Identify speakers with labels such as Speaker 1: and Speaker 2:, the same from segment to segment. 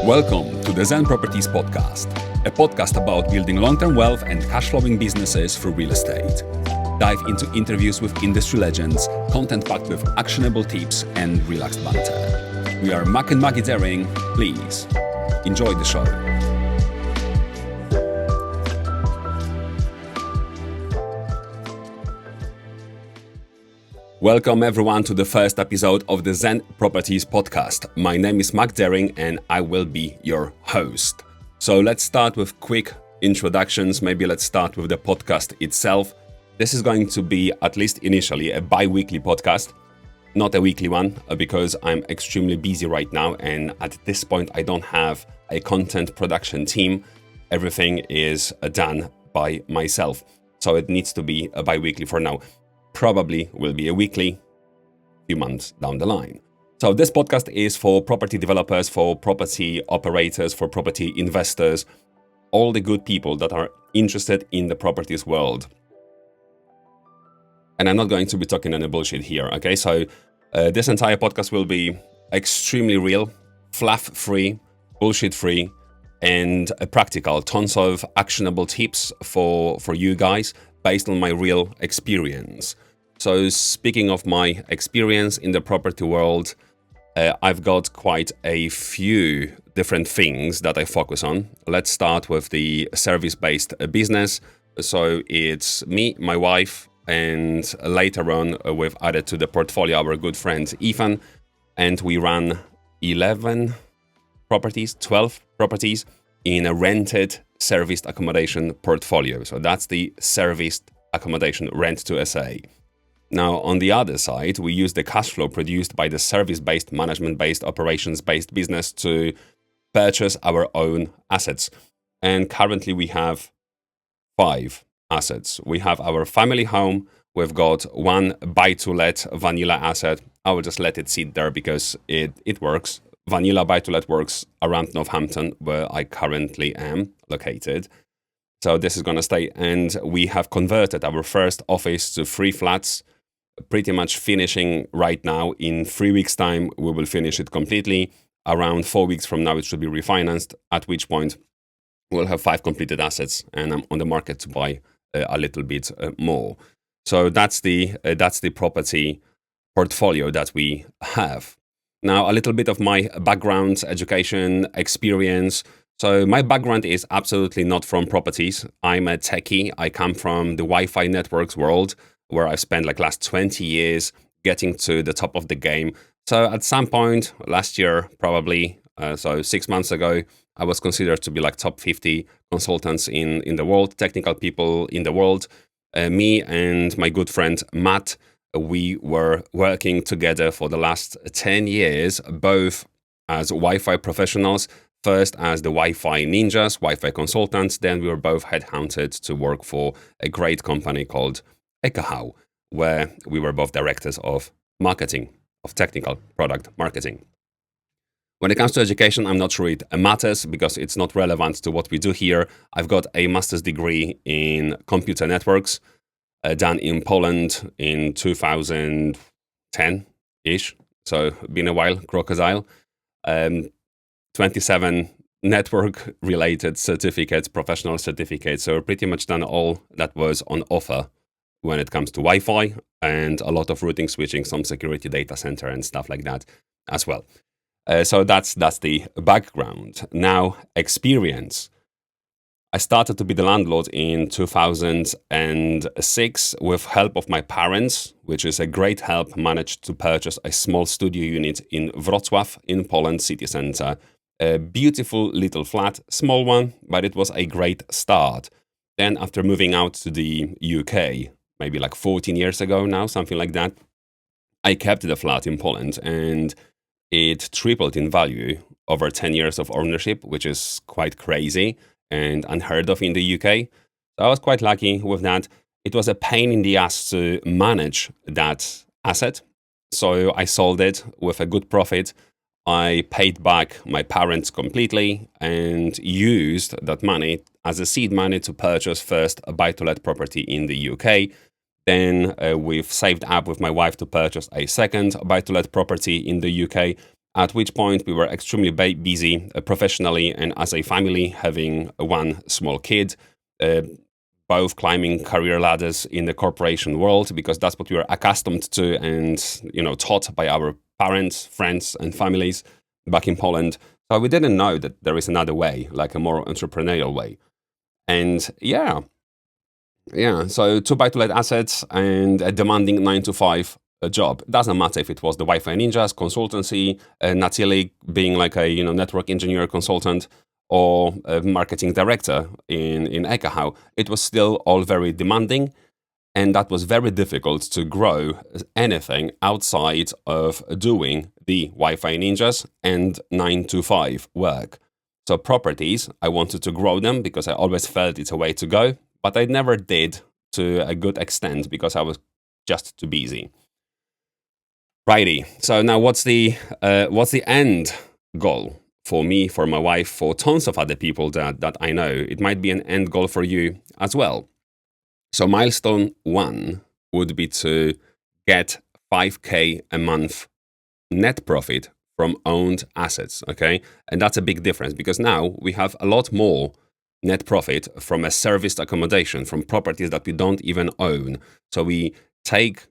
Speaker 1: Welcome to the ZEN Properties podcast, a podcast about building long-term wealth and cash-flowing businesses through real estate. Dive into interviews with industry legends, content packed with actionable tips and relaxed banter. We are Mac and Maggie Daring. Please enjoy the show. Welcome everyone to the first episode of the ZEN Properties podcast. My name is Mac Daring and I will be your host. So let's start with quick introductions. Maybe let's start with the podcast itself. This is going to be, at least initially, a bi-weekly podcast, not a weekly one, because I'm extremely busy right now and at this point I don't have a content production team. Everything is done by myself. So it needs to be a bi-weekly for now. Probably will be a weekly, few months down the line. So this podcast is for property developers, for property operators, for property investors, all the good people that are interested in the properties world. And I'm not going to be talking any bullshit here, okay? So this entire podcast will be extremely real, fluff-free, bullshit-free, and practical. Tons of actionable tips for you guys based on my real experience. So speaking of my experience in the property world, I've got quite a few different things that I focus on. Let's start with the service-based business. So it's me, my wife, and later on we've added to the portfolio our good friend Ethan, and we run 12 properties in a rented serviced accommodation portfolio. So that's the serviced accommodation R2SA. Now, on the other side, we use the cash flow produced by the service-based, management-based, operations-based business to purchase our own assets. And currently we have 5 assets. We have our family home. We've got one buy-to-let vanilla asset. I will just let it sit there because it works. Vanilla buy-to-let works around Northampton, where I currently am located. So this is going to stay. And we have converted our first office to 3 flats, pretty much finishing right now. In 3 weeks' time, we will finish it completely. Around 4 weeks from now, it should be refinanced, at which point we'll have 5 completed assets and I'm on the market to buy a little bit more. So that's the property portfolio that we have. Now, a little bit of my background, education, experience. So my background is absolutely not from properties. I'm a techie. I come from the Wi-Fi networks world, where I've spent like last 20 years getting to the top of the game. So at some point last year, probably, so 6 months ago, I was considered to be like top 50 consultants in the world, technical people in the world. Me and my good friend Matt, we were working together for the last 10 years, both as Wi-Fi professionals, first as the Wi-Fi Ninjas, Wi-Fi consultants. Then we were both headhunted to work for a great company called Ekahau, where we were both directors of marketing, of technical product marketing. When it comes to education, I'm not sure it matters because it's not relevant to what we do here. I've got a master's degree in computer networks, done in Poland in 2010-ish. So been a while, crocodile. 27 network-related certificates, professional certificates. So pretty much done all that was on offer when it comes to Wi-Fi and a lot of routing, switching, some security data center and stuff like that as well. So that's the background. Now, experience. I started to be the landlord in 2006 with help of my parents, which is a great help. Managed to purchase a small studio unit in Wrocław in Poland city center. A beautiful little flat, small one, but it was a great start. Then after moving out to the UK, maybe like 14 years ago now, something like that, I kept the flat in Poland and it tripled in value over 10 years of ownership, which is quite crazy and unheard of in the UK. So I was quite lucky with that. It was a pain in the ass to manage that asset. So I sold it with a good profit. I paid back my parents completely and used that money as a seed money to purchase first a buy-to-let property in the UK. Then we've saved up with my wife to purchase a second buy-to-let property in the UK. At which point we were extremely busy professionally and as a family, having one small kid, both climbing career ladders in the corporation world, because that's what we were accustomed to and taught by our parents, friends, and families back in Poland. So we didn't know that there is another way, like a more entrepreneurial way. And so 2 buy-to-let assets and a demanding 9 to 5 job. Doesn't matter if it was the Wi-Fi Ninjas consultancy, Natili being like a network engineer consultant, or a marketing director in Ekahau. It was still all very demanding, and that was very difficult to grow anything outside of doing the Wi-Fi Ninjas and 9 to 5 work. So properties, I wanted to grow them because I always felt it's a way to go, but I never did to a good extent because I was just too busy. Righty. So now what's the end goal for me, for my wife, for tons of other people that I know? It might be an end goal for you as well. So milestone 1 would be to get 5K a month net profit from owned assets, okay? And that's a big difference because now we have a lot more net profit from a serviced accommodation, from properties that we don't even own. So we take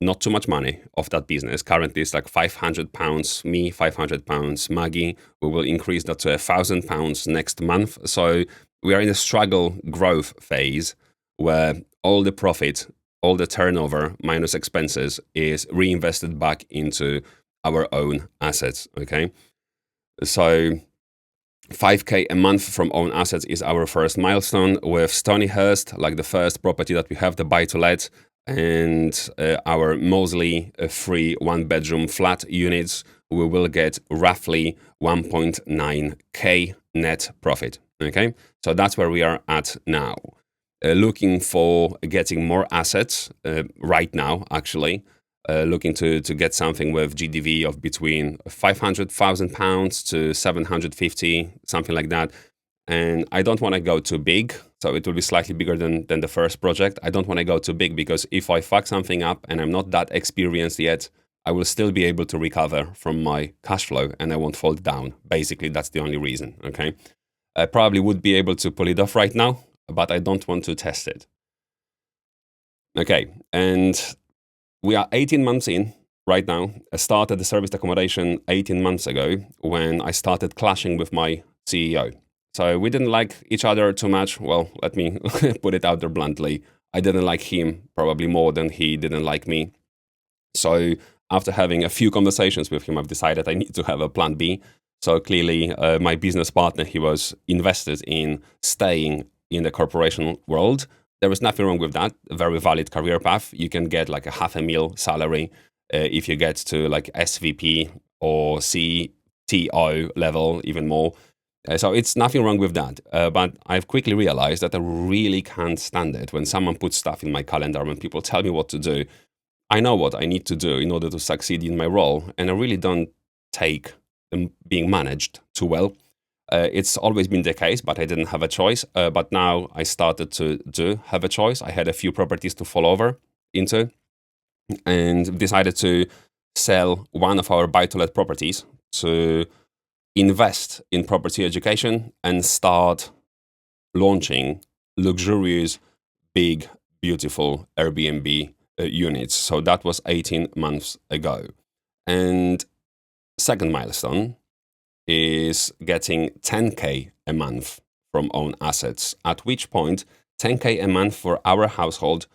Speaker 1: not too much money off that business. Currently, it's like £500 me, £500 Maggie. We will increase that to £1,000 next month. So we are in a struggle growth phase where all the profit, all the turnover minus expenses is reinvested back into our own assets, okay? So 5K a month from own assets is our first milestone. With Stonyhurst, like the first property that we have, the buy-to-let, and our mostly free 1-bedroom flat units, we will get roughly 1.9K net profit, okay? So that's where we are at now. Looking for getting more assets right now, actually. Looking to get something with GDV of between £500,000 to 750, something like that. And I don't want to go too big, so it will be slightly bigger than the first project. I don't want to go too big because if I fuck something up and I'm not that experienced yet, I will still be able to recover from my cash flow and I won't fall down. Basically, that's the only reason, okay? I probably would be able to pull it off right now, but I don't want to test it. Okay, and we are 18 months in right now. I started the serviced accommodation 18 months ago when I started clashing with my CEO. So we didn't like each other too much. Well, let me put it out there bluntly. I didn't like him probably more than he didn't like me. So after having a few conversations with him, I've decided I need to have a plan B. So clearly, my business partner, he was invested in staying in the corporation world. There is nothing wrong with that. A very valid career path. You can get like a $500,000 salary if you get to like SVP or CTO level, even more. So it's nothing wrong with that. But I've quickly realized that I really can't stand it when someone puts stuff in my calendar, when people tell me what to do. I know what I need to do in order to succeed in my role, and I really don't take being managed too well. It's always been the case, but I didn't have a choice. But now I started to have a choice. I had a few properties to fall over into and decided to sell one of our buy-to-let properties to invest in property education and start launching luxurious, big, beautiful Airbnb units. So that was 18 months ago. And second milestone is getting 10K a month from own assets, at which point 10K a month for our household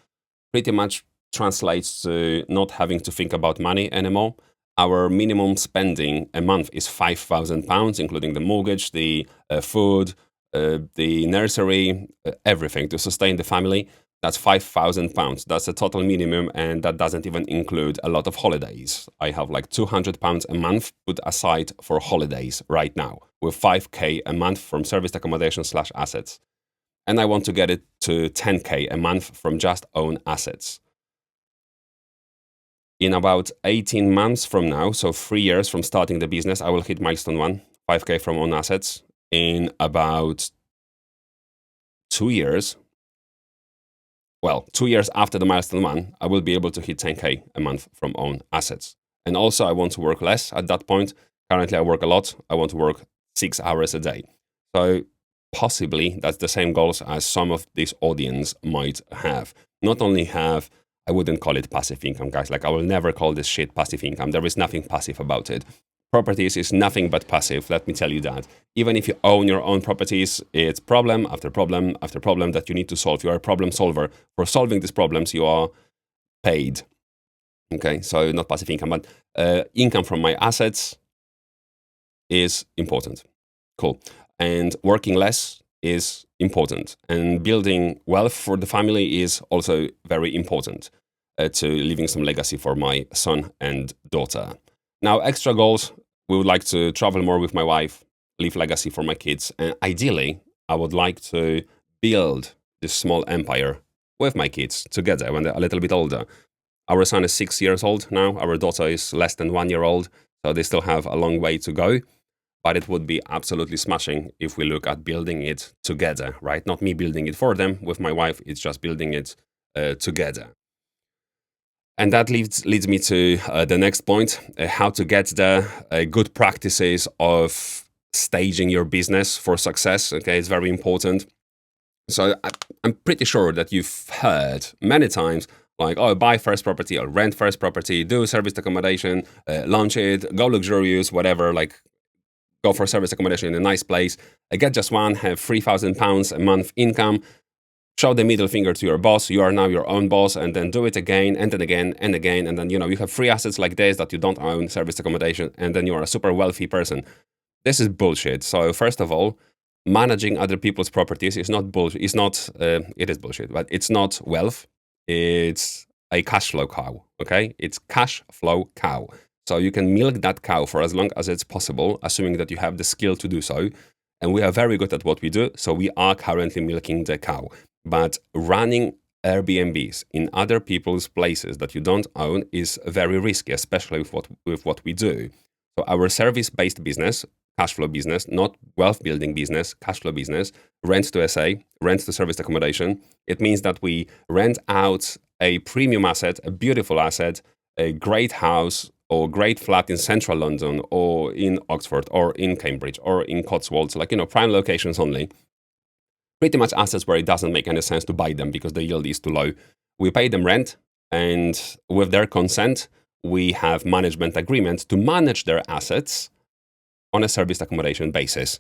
Speaker 1: pretty much translates to not having to think about money anymore. Our minimum spending a month is £5,000, including the mortgage, the food, the nursery, everything to sustain the family. That's £5,000. That's a total minimum, and that doesn't even include a lot of holidays. I have like £200 a month put aside for holidays right now, with 5K a month from serviced accommodation / assets. And I want to get it to 10K a month from just own assets. In about 18 months from now, so 3 years from starting the business, I will hit milestone 1, 5K from own assets. In about 2 years, well, 2 years after the milestone 1, I will be able to hit 10K a month from own assets. And also, I want to work less at that point. Currently, I work a lot. I want to work 6 hours a day. So possibly that's the same goals as some of this audience might have. Not only have, I wouldn't call it passive income, guys. Like, I will never call this shit passive income. There is nothing passive about it. Properties is nothing but passive, let me tell you that. Even if you own your own properties, it's problem after problem after problem that you need to solve. You are a problem solver. For solving these problems, you are paid. Okay, so not passive income, but income from my assets is important. Cool. And working less is important. And building wealth for the family is also very important to leaving some legacy for my son and daughter. Now, extra goals, we would like to travel more with my wife, leave legacy for my kids, and ideally, I would like to build this small empire with my kids together when they're a little bit older. Our son is 6 years old now, our daughter is less than 1 year old, so they still have a long way to go, but it would be absolutely smashing if we look at building it together, right? Not me building it for them with my wife, it's just building it together. And that leads me to the next point, how to get the good practices of staging your business for success. Okay, it's very important. So I'm pretty sure that you've heard many times, like, oh, buy first property or rent first property, do serviced accommodation, launch it, go luxurious, whatever, like go for service accommodation in a nice place, get just one, have £3,000 a month income, show the middle finger to your boss, you are now your own boss, and then do it again, and then again, and again, and then, you have 3 assets like this that you don't own, service accommodation, and then you are a super wealthy person. This is bullshit. So first of all, managing other people's properties is not bullshit. It is bullshit, but it's not wealth. It's a cash flow cow, okay? It's cash flow cow. So you can milk that cow for as long as it's possible, assuming that you have the skill to do so. And we are very good at what we do, so we are currently milking the cow. But running Airbnbs in other people's places that you don't own is very risky, especially with what we do. So our service-based business, cash flow business, not wealth building business, cash flow business, rent to SA, rent to service accommodation. It means that we rent out a premium asset, a beautiful asset, a great house or great flat in central London or in Oxford or in Cambridge or in Cotswolds, like, prime locations only. Pretty much assets where it doesn't make any sense to buy them because the yield is too low. We pay them rent, and with their consent, we have management agreements to manage their assets on a serviced accommodation basis.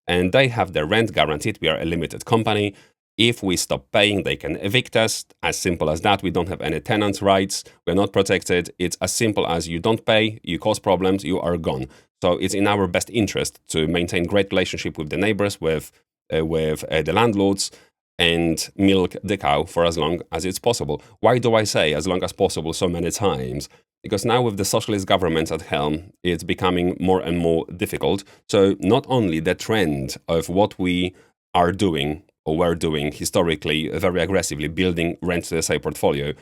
Speaker 1: And they have their rent guaranteed. We are a limited company. If we stop paying, they can evict us. As simple as that. We don't have any tenants' rights. We're not protected. It's as simple as you don't pay, you cause problems, you are gone. So it's in our best interest to maintain great relationship with the neighbors, with the landlords, and milk the cow for as long as it's possible. Why do I say as long as possible so many times? Because now with the socialist governments at helm, it's becoming more and more difficult. So not only the trend of what we are doing or were doing historically very aggressively, building rent to SA portfolio,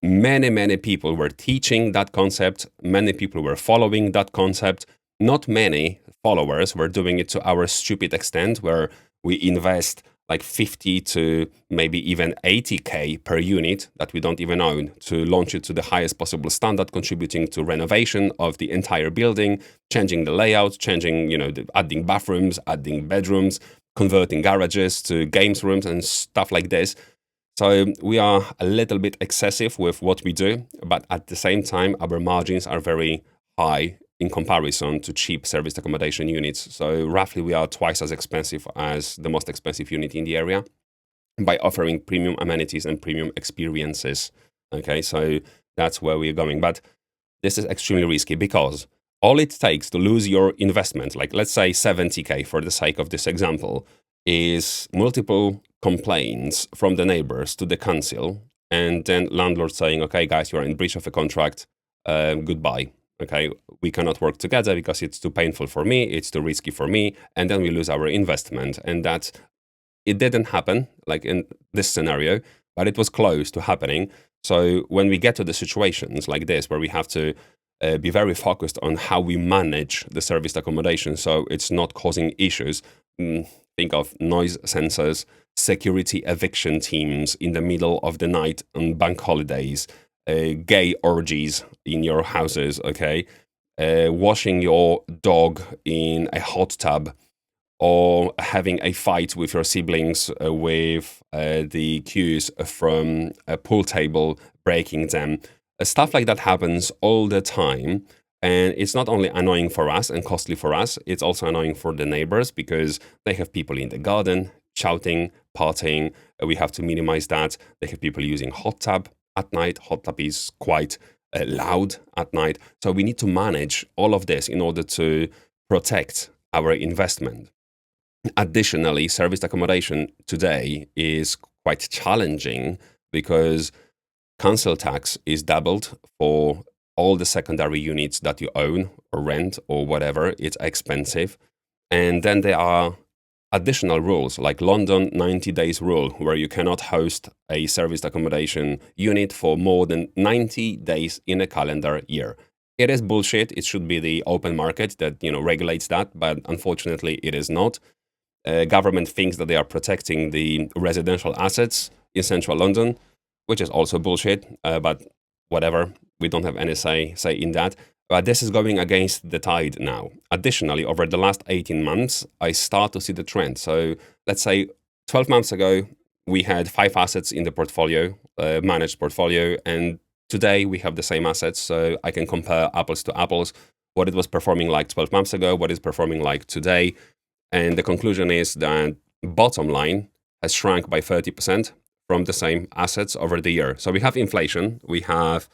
Speaker 1: many people were teaching that concept. Many people were following that concept. Not many followers were doing it to our stupid extent where we invest like 50 to maybe even 80k per unit that we don't even own to launch it to the highest possible standard, contributing to renovation of the entire building, changing the layout, changing, adding bathrooms, adding bedrooms, converting garages to games rooms and stuff like this. So we are a little bit excessive with what we do, but at the same time, our margins are very high in comparison to cheap serviced accommodation units. So roughly we are twice as expensive as the most expensive unit in the area by offering premium amenities and premium experiences. Okay, so that's where we're going. But this is extremely risky because all it takes to lose your investment, like let's say 70k for the sake of this example, is multiple complaints from the neighbors to the council, and then landlord saying, okay, guys, you're in breach of a contract, goodbye. Okay, we cannot work together because it's too painful for me, it's too risky for me, and then we lose our investment. And that, it didn't happen, like in this scenario, but it was close to happening. So when we get to the situations like this, where we have to be very focused on how we manage the serviced accommodation so it's not causing issues, think of noise sensors, security eviction teams in the middle of the night on bank holidays, gay orgies in your houses, okay? Washing your dog in a hot tub, or having a fight with your siblings with the cues from a pool table, breaking them. Stuff like that happens all the time. And it's not only annoying for us and costly for us, it's also annoying for the neighbors because they have people in the garden shouting, partying. We have to minimize that. They have people using hot tub at night. Hot tub is quite loud at night. So we need to manage all of this in order to protect our investment. Additionally, serviced accommodation today is quite challenging because council tax is doubled for all the secondary units that you own or rent or whatever. It's expensive. And then there are additional rules like London 90 days rule, where you cannot host a serviced accommodation unit for more than 90 days in a calendar year. It is bullshit. It should be the open market that regulates that, but unfortunately it is not. Government thinks that they are protecting the residential assets in central London, which is also bullshit, but whatever. We don't have any say in that. But this is going against the tide now. Additionally, over the last 18 months, I start to see the trend. So let's say 12 months ago, we had 5 assets in the portfolio, managed portfolio, and today we have the same assets. So I can compare apples to apples, what it was performing like 12 months ago, what is performing like today. And the conclusion is that bottom line has shrunk by 30% from the same assets over the year. So we have inflation, we have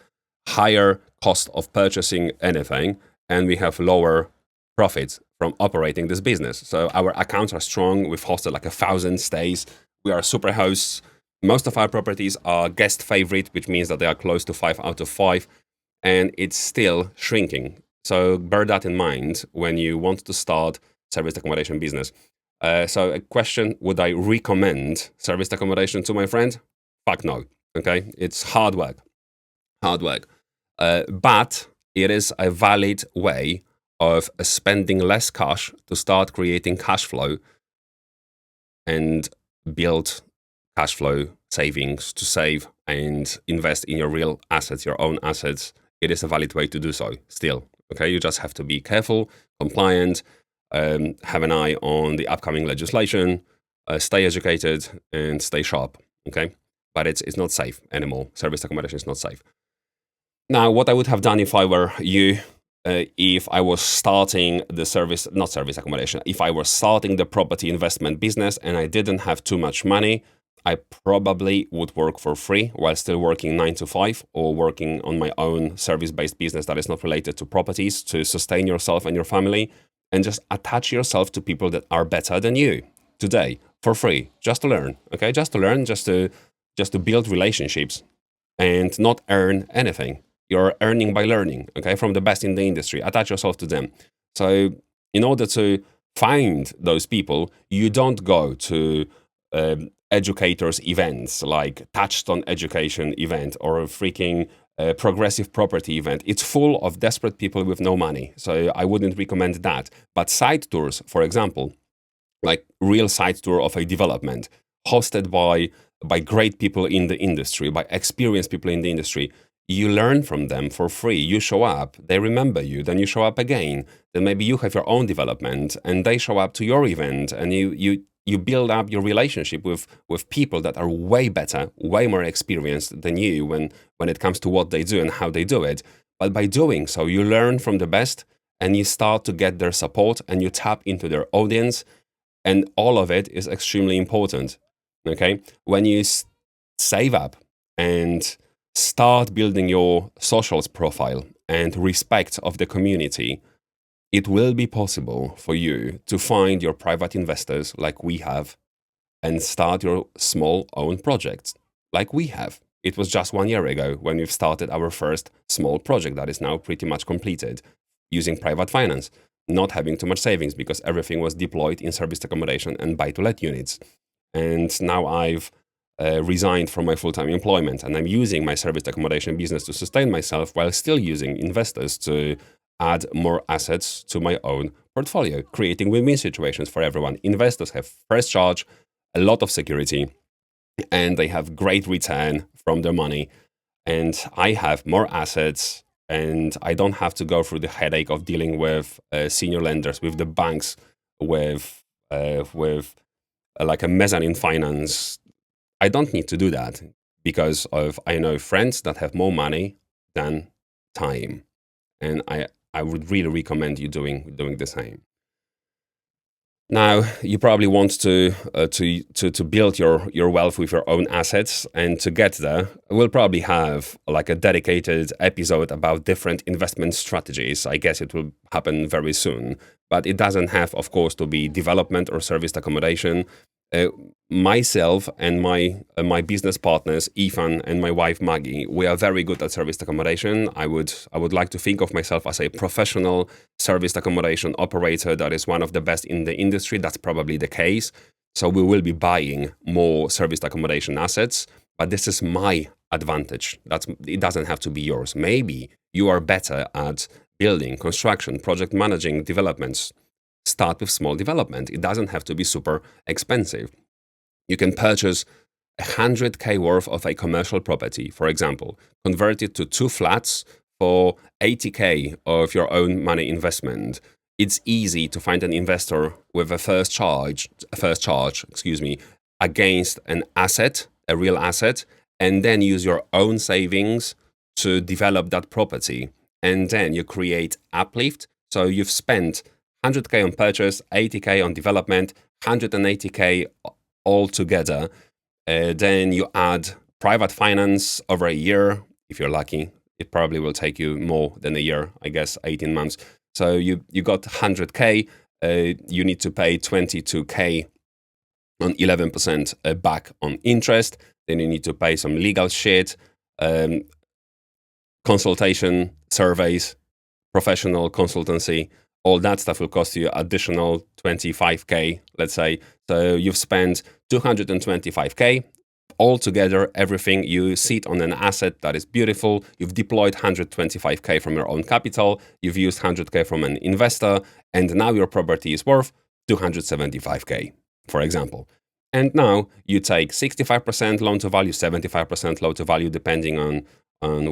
Speaker 1: higher cost of purchasing anything, and we have lower profits from operating this business. So our accounts are strong. We've hosted like 1,000 stays. We are super hosts. Most of our properties are guest favorite, which means that they are close to 5 out of 5, and it's still shrinking. So bear that in mind when you want to start serviced accommodation business. So a question, would I recommend serviced accommodation to my friend? Fuck no, okay? It's hard work. But it is a valid way of spending less cash to start creating cash flow and build cash flow savings to save and invest in your real assets, your own assets. It is a valid way to do so still, okay? You just have to be careful, compliant, have an eye on the upcoming legislation, stay educated, and stay sharp, okay? But it's not safe anymore. Service accommodation is not safe. Now, what I would have done if I were you, if I was starting the not service accommodation, if I were starting the property investment business and I didn't have too much money, I probably would work for free while still working 9 to 5 or working on my own service-based business that is not related to properties to sustain yourself and your family, and just attach yourself to people that are better than you today for free, just to learn, okay? Just to learn, just to build relationships and not earn anything. You're earning by learning, okay, from the best in the industry. Attach yourself to them. So in order to find those people, you don't go to educators events like Touchstone Education event or a freaking progressive property event. It's full of desperate people with no money. So I wouldn't recommend that. But site tours, for example, like real site tour of a development hosted by great people in the industry, by experienced people in the industry, you learn from them for free. You show up, they remember you, then you show up again. Then maybe you have your own development and they show up to your event, and you build up your relationship with people that are way better, way more experienced than you when it comes to what they do and how they do it. But by doing so, you learn from the best and you start to get their support and you tap into their audience, and all of it is extremely important, okay? When you save up and start building your socials profile and respect of the community, it will be possible for you to find your private investors like we have and start your small own projects like we have. It was just 1 year ago when we've started our first small project that is now pretty much completed using private finance, not having too much savings because everything was deployed in serviced accommodation and buy-to-let units. And now I've resigned from my full-time employment and I'm using my serviced accommodation business to sustain myself while still using investors to add more assets to my own portfolio, creating win-win situations for everyone. Investors have first charge, a lot of security, and they have great return from their money. and I have more assets, and I don't have to go through the headache of dealing with senior lenders, with the banks, with like a mezzanine finance. I don't need to do that because of I know friends that have more money than time, and I would really recommend you doing the same. Now, you probably want to build your wealth with your own assets, and to get there, we'll probably have like a dedicated episode about different investment strategies. I guess it will happen very soon, but it doesn't have, of course, to be development or serviced accommodation. Uh, Myself and my business partners, Ethan and my wife Maggie, we are very good at serviced accommodation. I would like to think of myself as a professional serviced accommodation operator that is one of the best in the industry. That's probably the case. So we will be buying more serviced accommodation assets, but this is my advantage. It doesn't have to be yours. Maybe you are better at building, construction, project managing, developments. Start with small development. It doesn't have to be super expensive. You can purchase 100K worth of a commercial property, for example, convert it to 2 flats for 80K of your own money investment. It's easy to find an investor with a first charge, against an asset, a real asset, and then use your own savings to develop that property. And then you create uplift. So you've spent 100K on purchase, 80K on development, 180K all together. Then you add private finance over a year. If you're lucky, it probably will take you more than a year, I guess 18 months. So you got 100K, you need to pay 22K on 11% back on interest. Then you need to pay some legal shit, consultation, surveys, professional consultancy. All that stuff will cost you additional 25K, let's say. So you've spent 225K. Altogether, everything, you sit on an asset that is beautiful. You've deployed 125K from your own capital. You've used 100K from an investor. And now your property is worth 275K, for example. And now you take 65% loan to value, 75% loan to value, depending on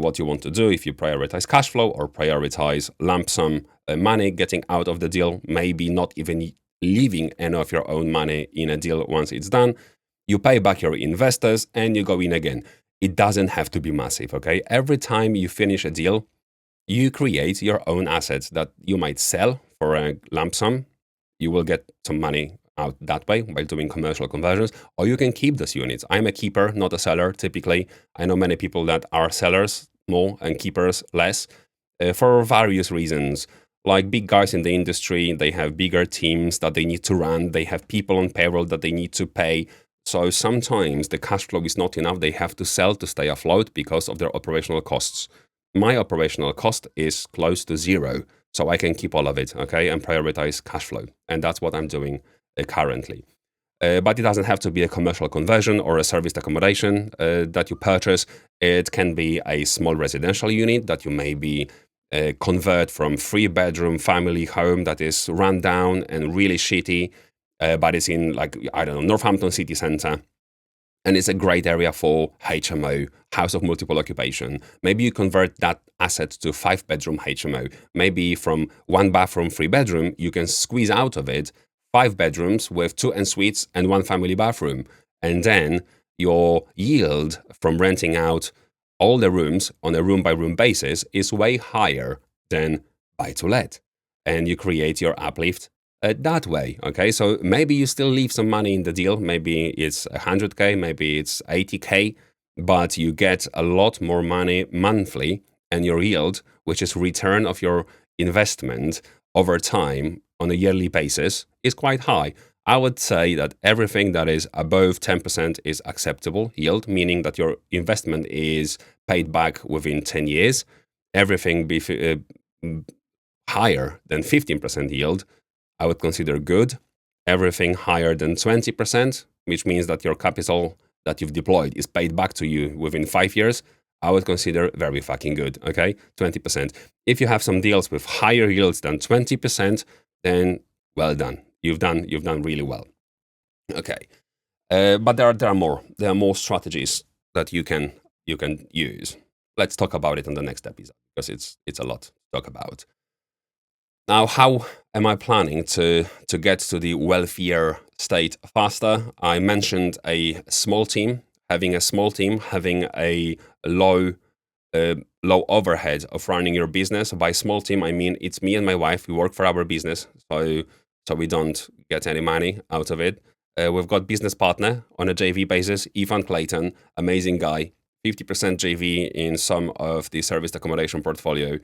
Speaker 1: what you want to do. If you prioritize cash flow or prioritize lump sum money getting out of the deal, maybe not even leaving any of your own money in a deal once it's done, you pay back your investors and you go in again. It doesn't have to be massive, okay? Every time you finish a deal, you create your own assets that you might sell for a lump sum. You will get some money out that way by doing commercial conversions, or you can keep those units. I'm a keeper, not a seller, typically. I know many people that are sellers more and keepers less for various reasons. Like big guys in the industry, they have bigger teams that they need to run. They have people on payroll that they need to pay. So sometimes the cash flow is not enough. They have to sell to stay afloat because of their operational costs. My operational cost is close to zero, so I can keep all of it, okay, and prioritize cash flow. And that's what I'm doing currently. But it doesn't have to be a commercial conversion or a serviced accommodation that you purchase. It can be a small residential unit that you maybe convert from 3-bedroom family home that is run down and really shitty, but it's in, like, I don't know, Northampton city centre. And it's a great area for HMO, house of multiple occupation. Maybe you convert that asset to 5-bedroom HMO. Maybe from 1 bathroom, 3-bedroom, you can squeeze out of it 5 bedrooms with 2 en-suites and 1 family bathroom. And then your yield from renting out all the rooms on a room-by-room basis is way higher than buy-to-let. And you create your uplift that way, okay? So maybe you still leave some money in the deal. Maybe it's 100K, maybe it's 80K, but you get a lot more money monthly, and your yield, which is return of your investment over time on a yearly basis, is quite high. I would say that everything that is above 10% is acceptable yield, meaning that your investment is paid back within 10 years. Everything higher than 15% yield, I would consider good. Everything higher than 20%, which means that your capital that you've deployed is paid back to you within 5 years, I would consider very fucking good, okay? 20%. If you have some deals with higher yields than 20%, then well done. You've done really well. Okay. But there are more strategies that you can use. let's talk about it on the next episode because it's a lot to talk about. Now, how am I planning to get to the wealthier state faster? I mentioned a small team, having a small team, having a low low overhead of running your business. By small team, I mean it's me and my wife. We work for our business, so we don't get any money out of it. We've got business partner on a JV basis, Ethan Clayton, amazing guy, 50% JV in some of the serviced accommodation portfolio,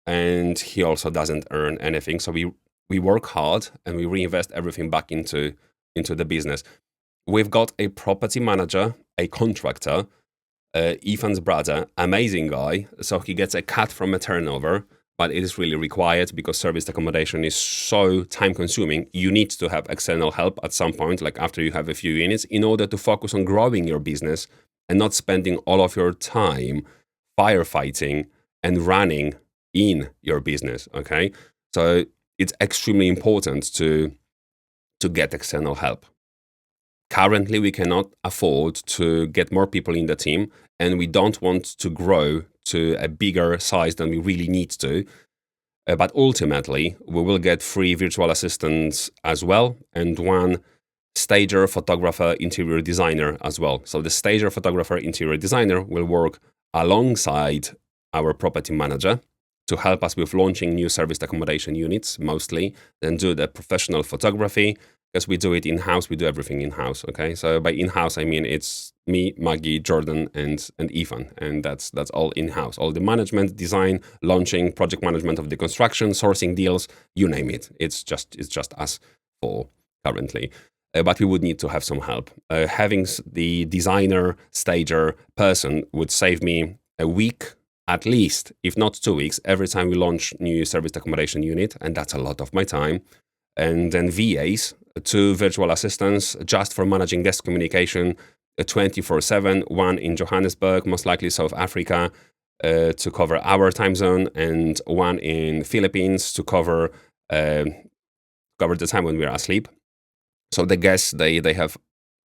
Speaker 1: and he also doesn't earn anything. So we work hard and we reinvest everything back into the business. We've got a property manager, a contractor, Ethan's brother, amazing guy. So he gets a cut from a turnover, but it is really required because serviced accommodation is so time consuming. You need to have external help at some point, like after you have a few units, in order to focus on growing your business and not spending all of your time firefighting and running in your business. Okay. So it's extremely important to get external help. Currently, we cannot afford to get more people in the team, and we don't want to grow to a bigger size than we really need to. But ultimately, we will get 3 virtual assistants as well, and 1 stager, photographer, interior designer as well. So the stager, photographer, interior designer will work alongside our property manager to help us with launching new serviced accommodation units mostly, then do the professional photography, because we do it in-house, we do everything in-house, okay? So by in-house, I mean it's me, Maggie, Jordan, and Ethan, and that's all in-house. All the management, design, launching, project management of the construction, sourcing deals, you name it. It's just us for currently. But we would need to have some help. Having the designer, stager person would save me a week at least, if not 2 weeks, every time we launch new serviced accommodation unit, and that's a lot of my time. And then VAs, 2 virtual assistants, just for managing desk communication, 24/7, 1 in Johannesburg, most likely South Africa, to cover our time zone, and 1 in Philippines to cover the time when we're asleep. So the guests, they have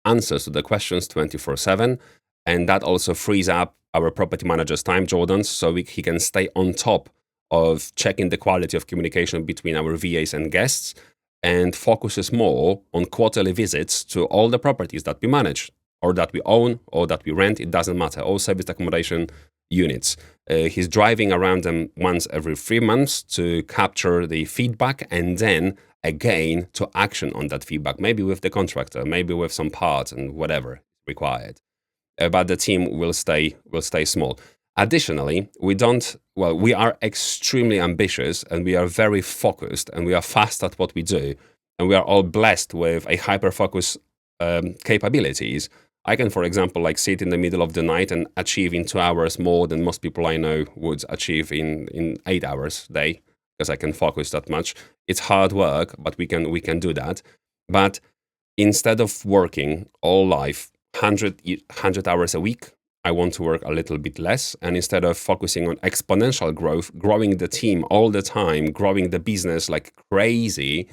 Speaker 1: answers to the questions 24/7, and that also frees up our property manager's time, Jordan's, so he can stay on top of checking the quality of communication between our VAs and guests, and focuses more on quarterly visits to all the properties that we manage, or that we own, or that we rent. It doesn't matter, all serviced accommodation units. He's driving around them once every 3 months to capture the feedback, and then again to action on that feedback, maybe with the contractor, maybe with some parts and whatever required. But the team will stay small. Additionally, we are extremely ambitious, and we are very focused, and we are fast at what we do, and we are all blessed with a hyper-focus capabilities. I can, for example, like sit in the middle of the night and achieve in 2 hours more than most people I know would achieve in 8 hours a day, because I can focus that much. It's hard work, but we can do that. But instead of working all life 100 hours a week, I want to work a little bit less. And instead of focusing on exponential growth, growing the team all the time, growing the business like crazy,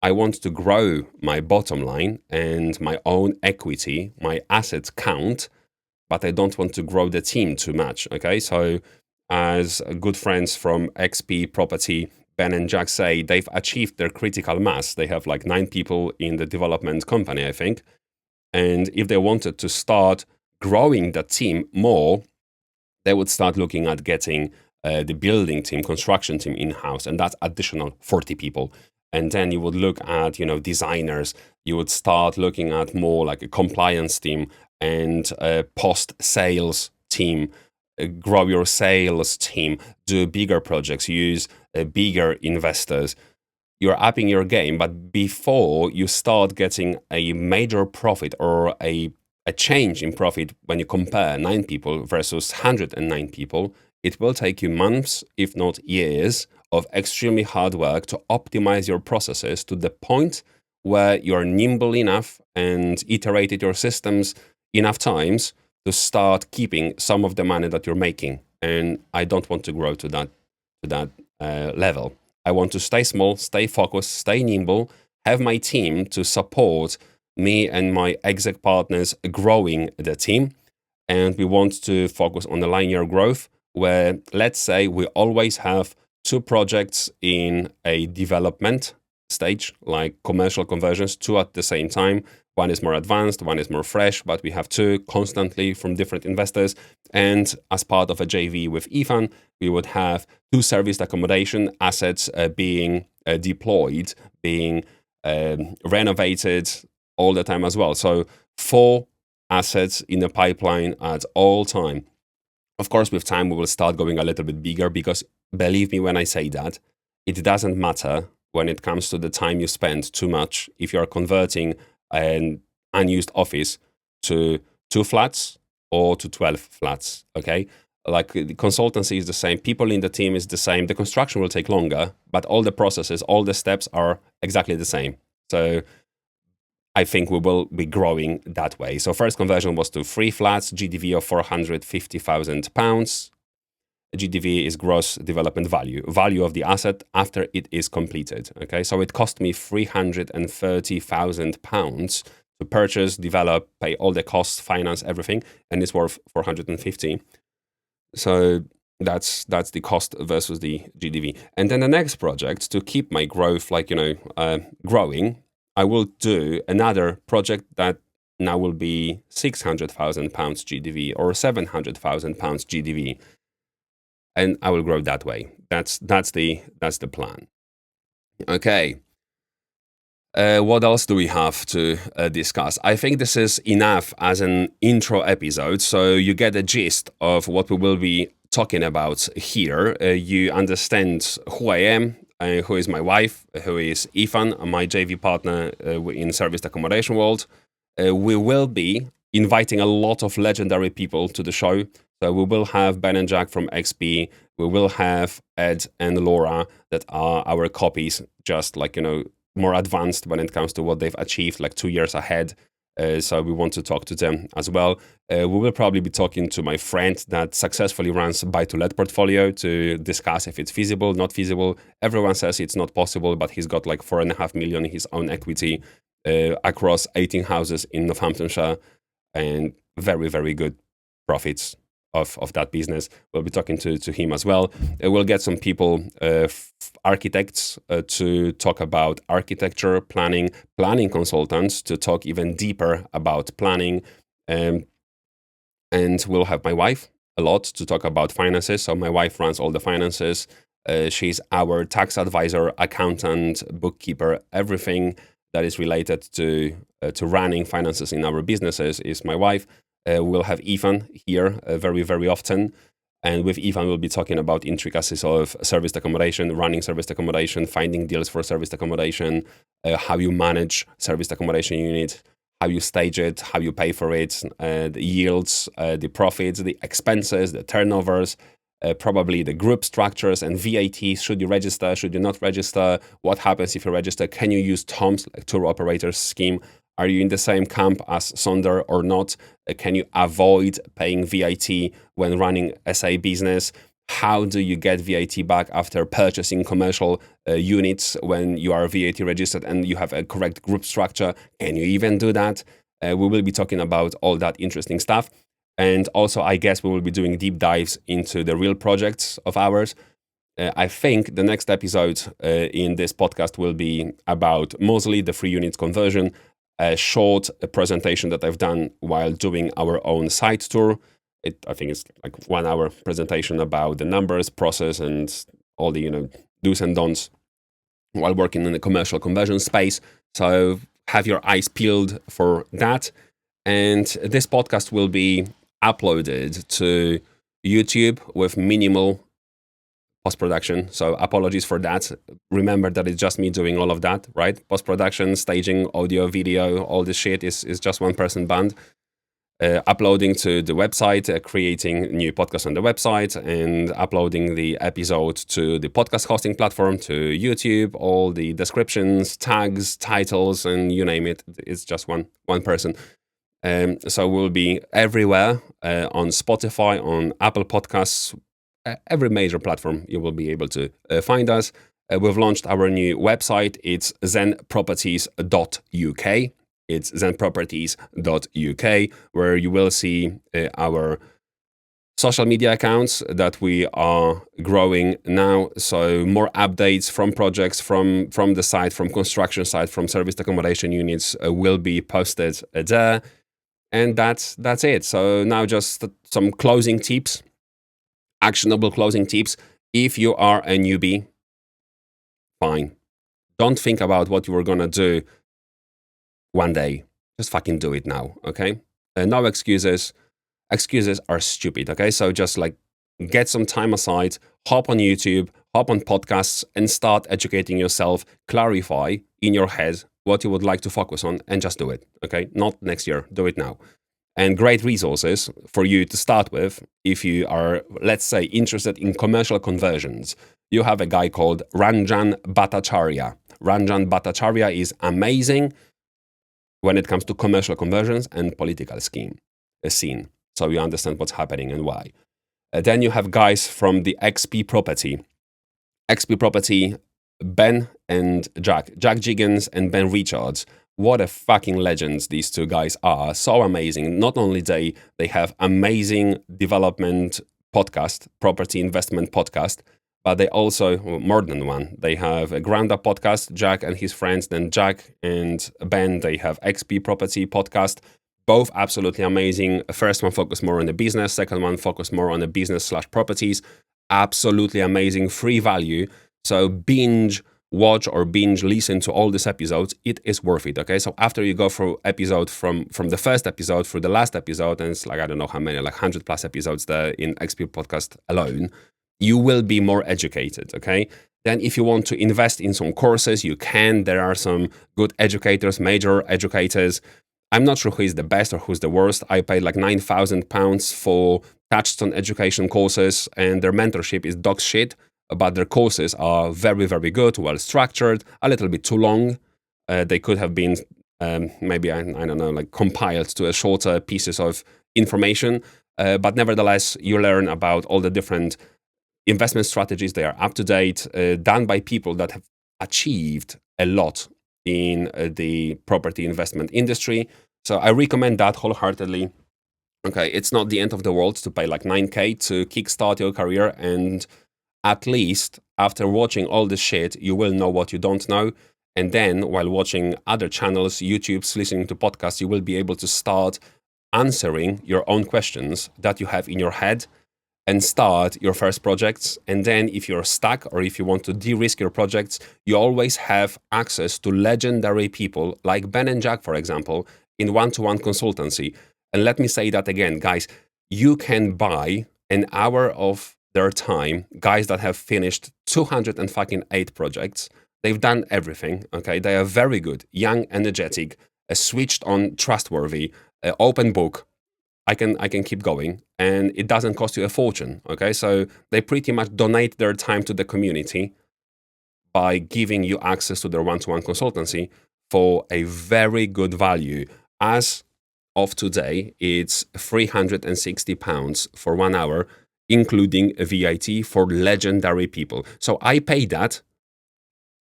Speaker 1: I want to grow my bottom line and my own equity, my asset count, but I don't want to grow the team too much, okay? So as good friends from XP Property, Ben and Jack say, they've achieved their critical mass. They have like 9 people in the development company, I think. And if they wanted to start growing that team more, they would start looking at getting the building team, construction team in-house, and that's additional 40 people. And then you would look at, designers. You would start looking at more like a compliance team and a post-sales team, grow your sales team, do bigger projects, use bigger investors. You're upping your game, but before you start getting a major profit or a change in profit when you compare 9 people versus 109 people, it will take you months, if not years, of extremely hard work to optimize your processes to the point where you're nimble enough and iterated your systems enough times to start keeping some of the money that you're making. And I don't want to grow to that level. I want to stay small, stay focused, stay nimble, have my team to support me and my exec partners growing the team. and we want to focus on the linear growth, where let's say we always have two projects in a development stage, like commercial conversions, two at the same time. One is more advanced, one is more fresh, but we have two constantly from different investors. And as part of a JV with Ethan, we would have two serviced accommodation assets being deployed, being renovated all the time as well. So 4 assets in the pipeline at all time. Of course, with time, we will start going a little bit bigger, because believe me when I say that, it doesn't matter when it comes to the time you spend too much if you are converting an unused office to 2 flats or to 12 flats, okay? Like, the consultancy is the same, people in the team is the same, the construction will take longer, but all the processes, all the steps are exactly the same. So I think we will be growing that way. So first conversion was to 3 flats, GDV of £450,000. GDV is gross development value of the asset after it is completed. Okay, so it cost me £330,000 to purchase, develop, pay all the costs, finance everything, and it's worth 450. So that's the cost versus the GDV. And then the next project, to keep my growth, growing, I will do another project that now will be £600,000 GDV or £700,000 GDV, and I will grow that way. That's the plan. Okay. What else do we have to discuss? I think this is enough as an intro episode, so you get a gist of what we will be talking about here. You understand who I am, who is my wife, who is Ethan, my JV partner in serviced accommodation world. We will be inviting a lot of legendary people to the show. So we will have Ben and Jack from XP. We will have Ed and Laura that are our copies, just more advanced when it comes to what they've achieved, like 2 years ahead. So we want to talk to them as well. We will probably be talking to my friend that successfully runs buy-to-let portfolio to discuss if it's feasible, not feasible. Everyone says it's not possible, but he's got like 4.5 million in his own equity across 18 houses in Northamptonshire, and very, very good profits of that business. We'll be talking to him as well. We'll get some people, architects, to talk about architecture, planning consultants to talk even deeper about planning. And we'll have my wife a lot to talk about finances. So my wife runs all the finances. She's our tax advisor, accountant, bookkeeper, everything that is related to running finances in our businesses is my wife. We'll have Ethan here very, very often. And with Ethan, we'll be talking about intricacies of serviced accommodation, running serviced accommodation, finding deals for serviced accommodation, how you manage serviced accommodation unit, how you stage it, how you pay for it, the yields, the profits, the expenses, the turnovers, probably the group structures and VAT. Should you register? Should you not register? What happens if you register? Can you use TOMS, like tour operators scheme? Are you in the same camp as Sonder or not? Can you avoid paying VAT when running SA business? How do you get VAT back after purchasing commercial units when you are VAT registered and you have a correct group structure? Can you even do that? We will be talking about all that interesting stuff. And also, I guess we will be doing deep dives into the real projects of ours. I think the next episode in this podcast will be about mostly the 3 units conversion, a short presentation that I've done while doing our own site tour. I think it's like 1 hour presentation about the numbers, process, and all the do's and don'ts while working in the commercial conversion space. So have your eyes peeled for that. And this podcast will be uploaded to YouTube with minimal post-production. So apologies for that. Remember that it's just me doing all of that, right? Post-production, staging, audio, video, all this shit is just one person band. Uploading to the website, creating new podcasts on the website, and uploading the episode to the podcast hosting platform, to YouTube, all the descriptions, tags, titles, and you name it. It's just one person. So we'll be everywhere, on Spotify, on Apple Podcasts, every major platform you will be able to find us. We've launched our new website. It's zenproperties.uk. It's zenproperties.uk, where you will see our social media accounts that we are growing now. So more updates from projects, from the site, from construction site, from serviced accommodation units will be posted there. And that's it. So now just some closing tips, actionable closing tips. If you are a newbie, fine. Don't think about what you were gonna do one day. Just fucking do it now, okay? No excuses. Excuses are stupid, okay? So just like get some time aside, hop on YouTube, hop on podcasts, and start educating yourself. Clarify in your head what you would like to focus on, and just do it, okay? Not next year, do it now. And great resources for you to start with if you are, let's say, interested in commercial conversions. You have a guy called Ranjan Bhattacharya. Ranjan Bhattacharya is amazing when it comes to commercial conversions and political scene. So you understand what's happening and why. Then you have guys from the XP Property. XP Property, Ben and Jack Jiggins and Ben Richards. What a fucking legends these two guys are. So amazing. Not only they have amazing development podcast, property investment podcast, but they also, more than one, they have a Ground Up podcast, Jack and his friends. Then Jack and Ben, they have XP Property podcast. Both absolutely amazing. First one focused more on the business. Second one focused more on the business/properties. Absolutely amazing. Free value. So binge watch or binge listen to all these episodes. It is worth it, okay? So after you go through episode from the first episode through the last episode, and it's like, I don't know how many, like 100 plus episodes there in XP podcast alone, you will be more educated, okay? Then if you want to invest in some courses, you can. There are some good educators, major educators. I'm not sure who is the best or who's the worst. I paid like £9,000 for Touchstone education courses, and their mentorship is dog shit, but their courses are very, very good, well structured, a little bit too long. They could have been maybe, I don't know, like compiled to a shorter pieces of information. But nevertheless, you learn about all the different investment strategies. They are up to date, done by people that have achieved a lot in the property investment industry. So I recommend that wholeheartedly. Okay, it's not the end of the world to pay like 9K to kickstart your career, and at least after watching all this shit, you will know what you don't know. And then while watching other channels, YouTube's, listening to podcasts, you will be able to start answering your own questions that you have in your head and start your first projects. And then if you're stuck or if you want to de-risk your projects, you always have access to legendary people like Ben and Jack, for example, in one-to-one consultancy. And let me say that again, guys, you can buy an hour of their time, guys that have finished 208 projects. They've done everything, okay? They are very good, young, energetic, switched on, trustworthy, open book. I can keep going, and it doesn't cost you a fortune, okay? So they pretty much donate their time to the community by giving you access to their one-to-one consultancy for a very good value. As of today, it's £360 for 1 hour, including a VAT for legendary people. So I pay that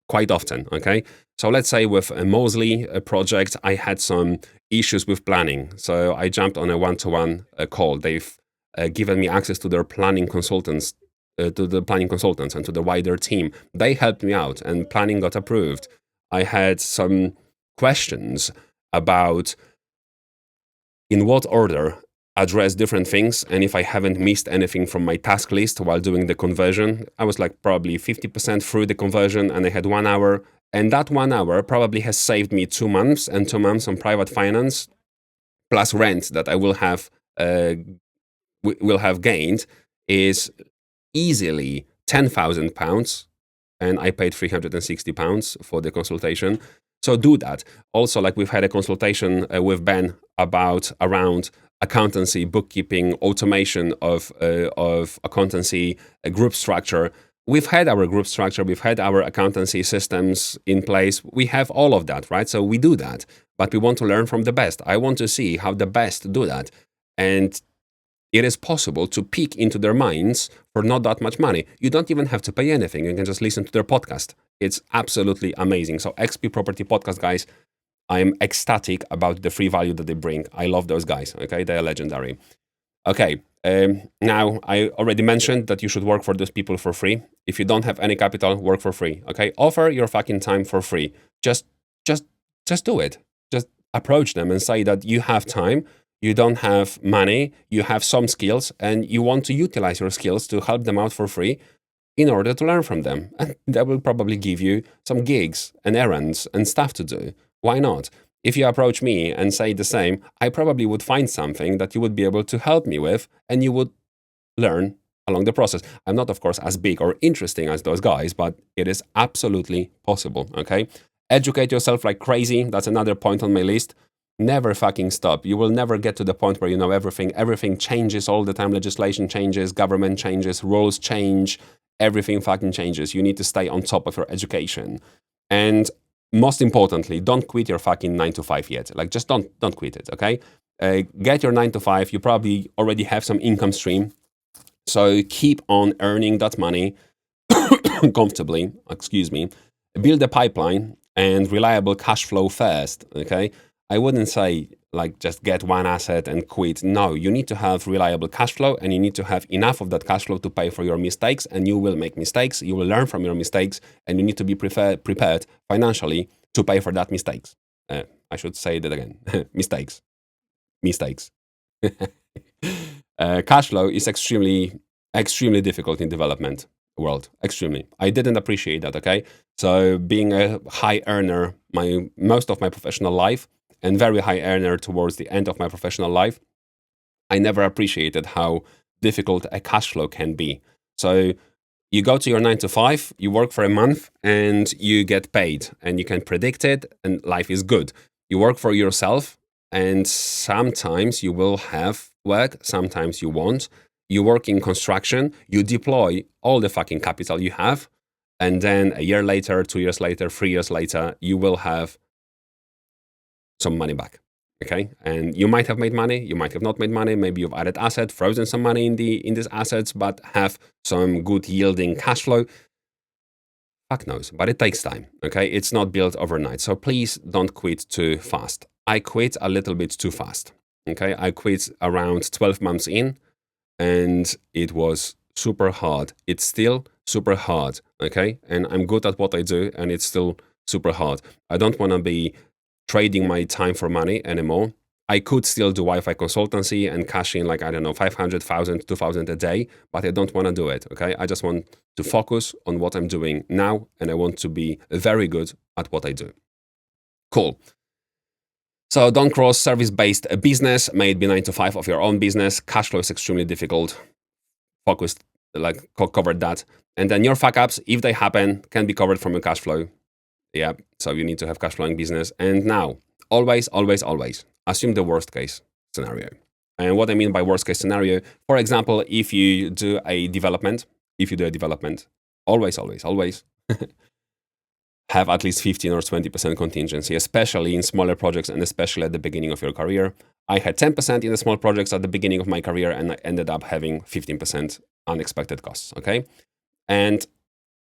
Speaker 1: quite often, okay? So let's say with a Mosley project, I had some issues with planning. So I jumped on a one-to-one call. They've given me access to their planning consultants, and to the wider team. They helped me out, and planning got approved. I had some questions about in what order address different things, and if I haven't missed anything from my task list while doing the conversion. I was like probably 50% through the conversion, and I had 1 hour, and that 1 hour probably has saved me 2 months, and 2 months on private finance plus rent that I will have gained is easily £10,000, and I paid £360 for the consultation. So do that. Also, like we've had a consultation with Ben around accountancy, bookkeeping, automation of accountancy, group structure. We've had our group structure, we've had our accountancy systems in place. We have all of that, right? So we do that, but we want to learn from the best. I want to see how the best do that. And it is possible to peek into their minds for not that much money. You don't even have to pay anything. You can just listen to their podcast. It's absolutely amazing. So XP Property Podcast, guys, I'm ecstatic about the free value that they bring. I love those guys, okay? They are legendary. Okay, now I already mentioned that you should work for those people for free. If you don't have any capital, work for free, okay? Offer your fucking time for free. Just do it. Just approach them and say that you have time, you don't have money, you have some skills, and you want to utilize your skills to help them out for free in order to learn from them. And that will probably give you some gigs and errands and stuff to do. Why not? If you approach me and say the same, I probably would find something that you would be able to help me with, and you would learn along the process. I'm not, of course, as big or interesting as those guys, but it is absolutely possible, okay? Educate yourself like crazy. That's another point on my list. Never fucking stop. You will never get to the point where you know everything. Everything changes all the time. Legislation changes, government changes, rules change. Everything fucking changes. You need to stay on top of your education. And most importantly, don't quit your fucking 9 to 5 yet. Like, just don't quit it, okay? Get your 9 to 5. You probably already have some income stream. So keep on earning that money comfortably, build a pipeline and reliable cash flow first, okay? I wouldn't say like just get one asset and quit. No, you need to have reliable cash flow, and you need to have enough of that cash flow to pay for your mistakes, and you will make mistakes, you will learn from your mistakes, and you need to be prepared financially to pay for that mistakes. I should say that again, mistakes. Cash flow is extremely difficult in development world. Extremely. I didn't appreciate that, okay? So being a high earner most of my professional life, and very high earner towards the end of my professional life, I never appreciated how difficult a cash flow can be. So you go to your 9 to 5, you work for a month, and you get paid, and you can predict it, and life is good. You work for yourself, and sometimes you will have work, sometimes you won't. You work in construction, you deploy all the fucking capital you have, and then a year later, 2 years later, 3 years later, you will have some money back, okay? And you might have made money, you might have not made money, maybe you've added asset, frozen some money in these assets, but have some good yielding cash flow. Fuck knows, but it takes time, okay? It's not built overnight, so please don't quit too fast. I quit a little bit too fast, okay? I quit around 12 months in, and it was super hard. It's still super hard, okay? And I'm good at what I do, and it's still super hard. I don't want to be trading my time for money anymore. I could still do Wi-Fi consultancy and cash in like, I don't know, 500,000, 2,000 a day, but I don't want to do it, okay? I just want to focus on what I'm doing now, and I want to be very good at what I do. Cool. So don't cross service-based business, may it be 9 to 5 of your own business. Cash flow is extremely difficult. Focused, like covered that. And then your fuck ups, if they happen, can be covered from your cash flow. Yeah, so you need to have cash flowing business. And now, always assume the worst case scenario. And what I mean by worst case scenario, for example, if you do a development, always have at least 15 or 20% contingency, especially in smaller projects and especially at the beginning of your career. I had 10% in the small projects at the beginning of my career, and I ended up having 15% unexpected costs, okay? And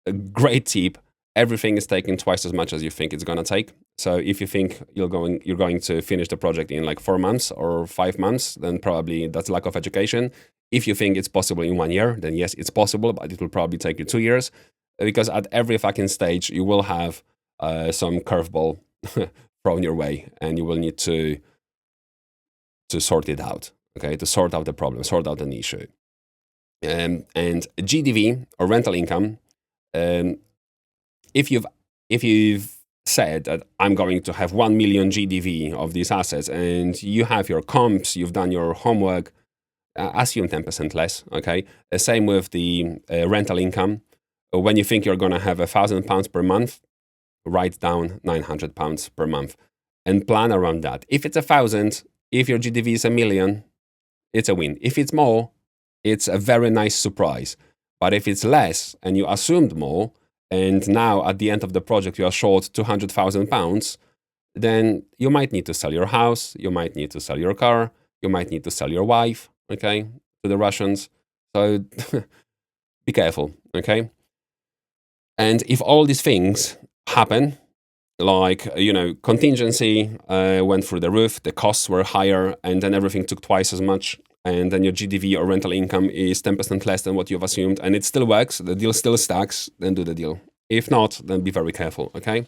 Speaker 1: a great tip, everything is taking twice as much as you think it's gonna take. So if you think you're going to finish the project in like 4 months or 5 months, then probably that's lack of education. If you think it's possible in 1 year, then yes, it's possible, but it will probably take you 2 years, because at every fucking stage you will have some curveball thrown your way, and you will need to sort it out, okay? To sort out the problem, sort out an issue. And GDV or rental income, if you've said that I'm going to have 1 million GDV of these assets, and you have your comps, you've done your homework, assume 10% less, okay? Same with the rental income. When you think you're going to have £1,000 per month, write down £900 per month and plan around that. If it's 1,000, if your GDV is 1 million, it's a win. If it's more, it's a very nice surprise. But if it's less and you assumed more, and now at the end of the project you are short £200,000, then you might need to sell your house, you might need to sell your car, you might need to sell your wife, okay, to the Russians. So be careful, okay? And if all these things happen, like, contingency went through the roof, the costs were higher, and then everything took twice as much, and then your GDV or rental income is 10% less than what you've assumed, and it still works, the deal still stacks, then do the deal. If not, then be very careful, okay?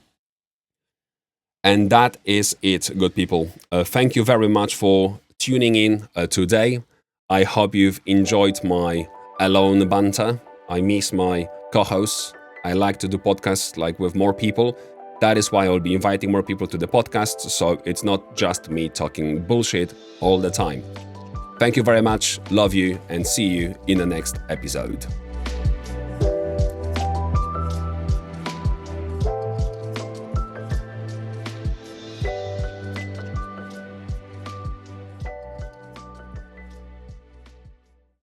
Speaker 1: And that is it, good people. Thank you very much for tuning in today. I hope you've enjoyed my alone banter. I miss my co-hosts. I like to do podcasts like with more people. That is why I'll be inviting more people to the podcast, so it's not just me talking bullshit all the time. Thank you very much, love you, and see you in the next episode.